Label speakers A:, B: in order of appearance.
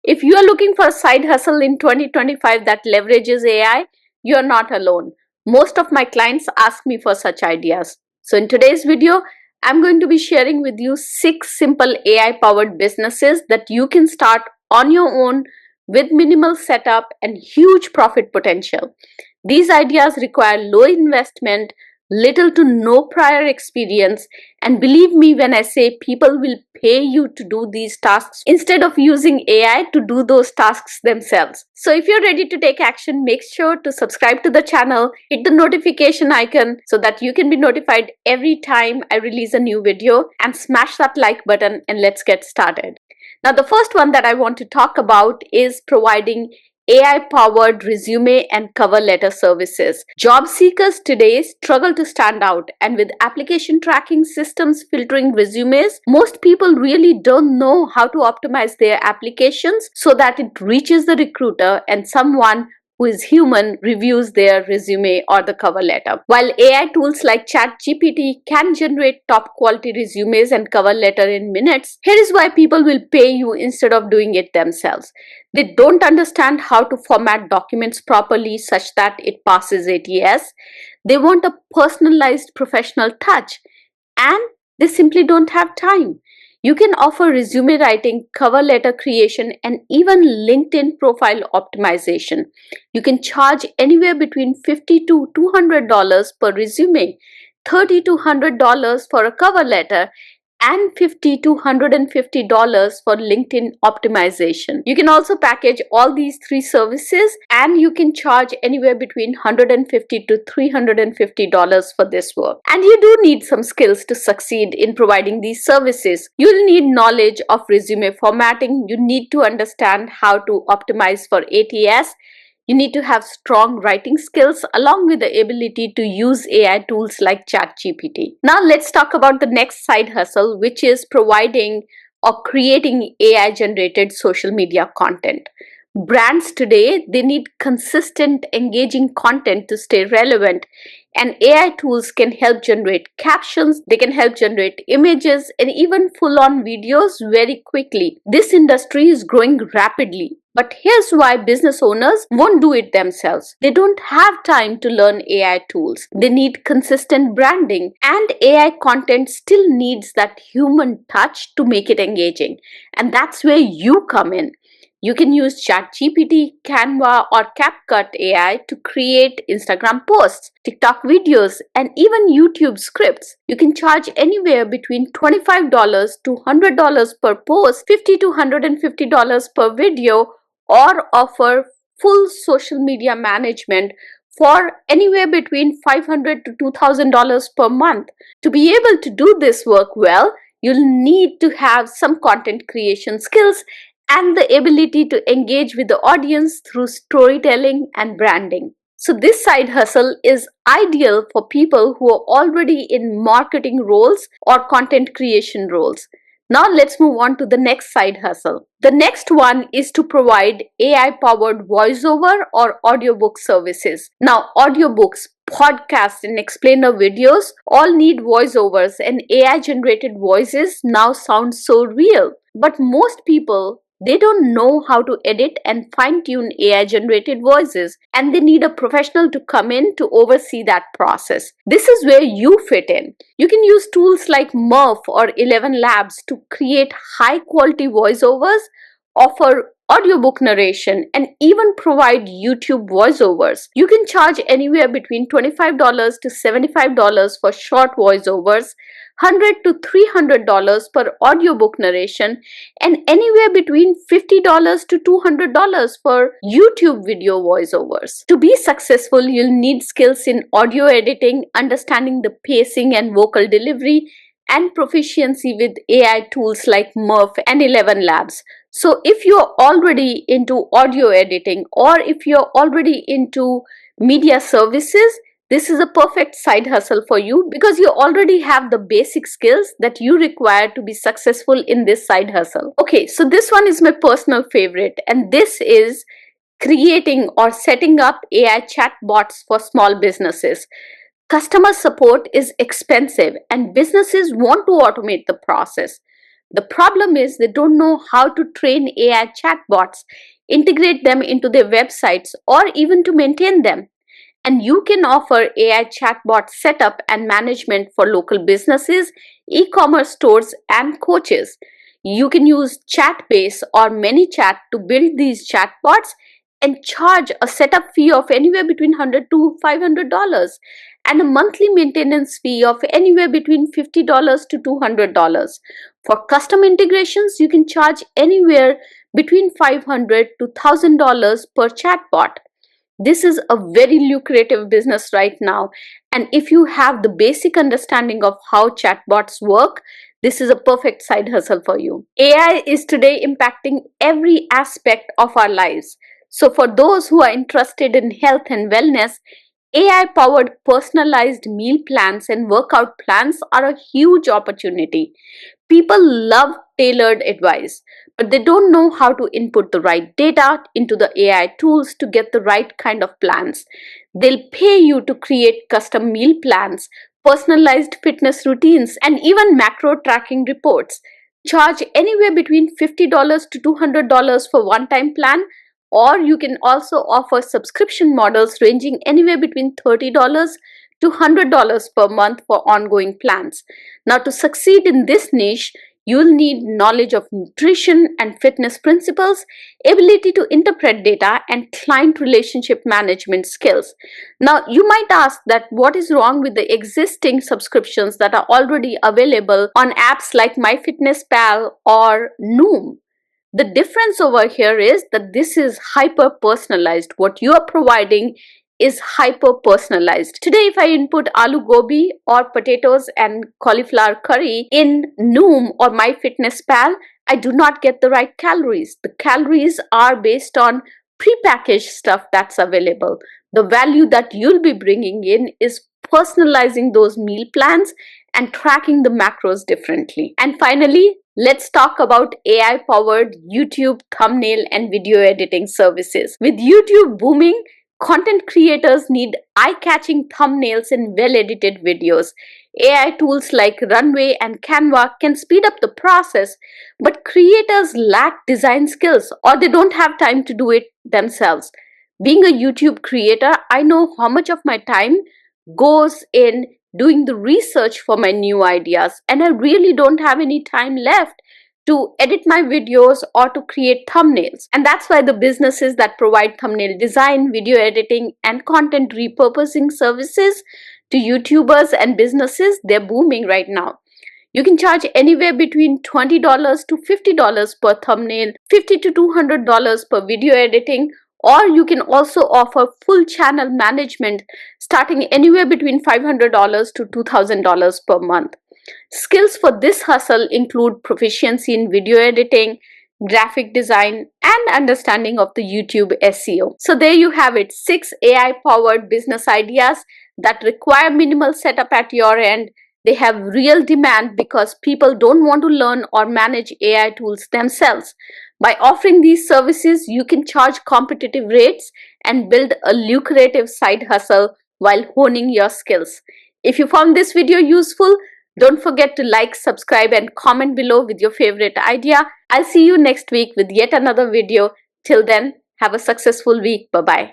A: If you are looking for a side hustle in 2025 that leverages AI, you're not alone. Most of my clients ask me for such ideas. So in today's video, I'm going to be sharing with you 6 simple AI-powered businesses that you can start on your own with minimal setup and huge profit potential. These ideas require low investment, little to no prior experience, and believe me when I say people will pay you to do these tasks instead of using AI to do those tasks themselves. So if you're ready to take action, make sure to subscribe to the channel, hit the notification icon so that you can be notified every time I release a new video, and smash that like button, and let's get started. Now, the first one that I want to talk about is providing AI-powered resume and cover letter services. Job seekers today struggle to stand out, and with application tracking systems filtering resumes, most people really don't know how to optimize their applications so that it reaches the recruiter and someone who is human reviews their resume or the cover letter. While AI tools like ChatGPT can generate top quality resumes and cover letter in minutes, here is why people will pay you instead of doing it themselves. They don't understand how to format documents properly such that it passes ATS. They want a personalized professional touch, and they simply don't have time. You can offer resume writing, cover letter creation, and even LinkedIn profile optimization. You can charge anywhere between $50 to $200 per resume, $30 to $100 for a cover letter, and $50 to $150 for LinkedIn optimization. You can also package all these 3 services, and you can charge anywhere between $150 to $350 for this work. And you do need some skills to succeed in providing these services. You'll need knowledge of resume formatting. You need to understand how to optimize for ATS. You need to have strong writing skills along with the ability to use AI tools like ChatGPT. Now let's talk about the next side hustle, which is providing or creating AI-generated social media content. Brands today, they need consistent, engaging content to stay relevant, and AI tools can help generate captions, they can help generate images, and even full-on videos very quickly. This industry is growing rapidly. But here's why business owners won't do it themselves. They don't have time to learn AI tools. They need consistent branding, and AI content still needs that human touch to make it engaging. And that's where you come in. You can use ChatGPT, Canva, or CapCut AI to create Instagram posts, TikTok videos, and even YouTube scripts. You can charge anywhere between $25 to $100 per post, $50 to $150 per video, or offer full social media management for anywhere between $500 to $2,000 per month. To be able to do this work well, you'll need to have some content creation skills and the ability to engage with the audience through storytelling and branding. So this side hustle is ideal for people who are already in marketing roles or content creation roles. Now let's move on to the next side hustle. The next one is to provide AI-powered voiceover or audiobook services. Now, audiobooks, podcasts, and explainer videos all need voiceovers, and AI-generated voices now sound so real. But most people, they don't know how to edit and fine-tune AI-generated voices, and they need a professional to come in to oversee that process. This is where you fit in. You can use tools like Murf or 11 Labs to create high-quality voiceovers, offer audiobook narration, and even provide YouTube voiceovers. You can charge anywhere between $25 to $75 for short voiceovers, $100 to $300 per audiobook narration, and anywhere between $50 to $200 for YouTube video voiceovers. To be successful, you'll need skills in audio editing, understanding the pacing and vocal delivery, and proficiency with AI tools like Murf and 11 Labs. So if you're already into audio editing, or if you're already into media services, this is a perfect side hustle for you because you already have the basic skills that you require to be successful in this side hustle. Okay, so this one is my personal favorite, and this is creating or setting up AI chatbots for small businesses. Customer support is expensive and businesses want to automate the process. The problem is they don't know how to train AI chatbots, integrate them into their websites, or even to maintain them. And you can offer AI chatbot setup and management for local businesses, e-commerce stores, and coaches. You can use Chatbase or ManyChat to build these chatbots and charge a setup fee of anywhere between $100 to $500 and a monthly maintenance fee of anywhere between $50 to $200. For custom integrations, you can charge anywhere between $500 to $1,000 per chatbot. This is a very lucrative business right now. And if you have the basic understanding of how chatbots work, this is a perfect side hustle for you. AI is today impacting every aspect of our lives. So for those who are interested in health and wellness, AI-powered personalized meal plans and workout plans are a huge opportunity. People love tailored advice, but they don't know how to input the right data into the AI tools to get the right kind of plans. They'll pay you to create custom meal plans, personalized fitness routines, and even macro tracking reports. Charge anywhere between $50 to $200 for one-time plan, or you can also offer subscription models ranging anywhere between $30 to $100 per month for ongoing plans. Now, to succeed in this niche, you'll need knowledge of nutrition and fitness principles, ability to interpret data, and client relationship management skills. Now, you might ask that what is wrong with the existing subscriptions that are already available on apps like MyFitnessPal or Noom? The difference over here is that this is hyper personalized. What you are providing is hyper personalized. Today, if I input aloo gobi or potatoes and cauliflower curry in Noom or MyFitnessPal, I do not get the right calories. The calories are based on prepackaged stuff that's available. The value that you'll be bringing in is personalizing those meal plans and tracking the macros differently. And finally, let's talk about AI-powered YouTube thumbnail and video editing services. With YouTube booming, content creators need eye-catching thumbnails and well-edited videos. AI tools like Runway and Canva can speed up the process, but creators lack design skills or they don't have time to do it themselves. Being a YouTube creator, I know how much of my time goes in doing the research for my new ideas, and I really don't have any time left to edit my videos or to create thumbnails. And that's why the businesses that provide thumbnail design, video editing, and content repurposing services to YouTubers and businesses, they're booming right now. You can charge anywhere between $20 to $50 per thumbnail, $50 to $200 per video editing, or you can also offer full channel management starting anywhere between $500 to $2,000 per month. Skills for this hustle include proficiency in video editing, graphic design, and understanding of the YouTube SEO. So there you have it, 6 AI-powered business ideas that require minimal setup at your end. They have real demand because people don't want to learn or manage AI tools themselves. By offering these services, you can charge competitive rates and build a lucrative side hustle while honing your skills. If you found this video useful, don't forget to like, subscribe, and comment below with your favorite idea. I'll see you next week with yet another video. Till then, have a successful week. Bye-bye.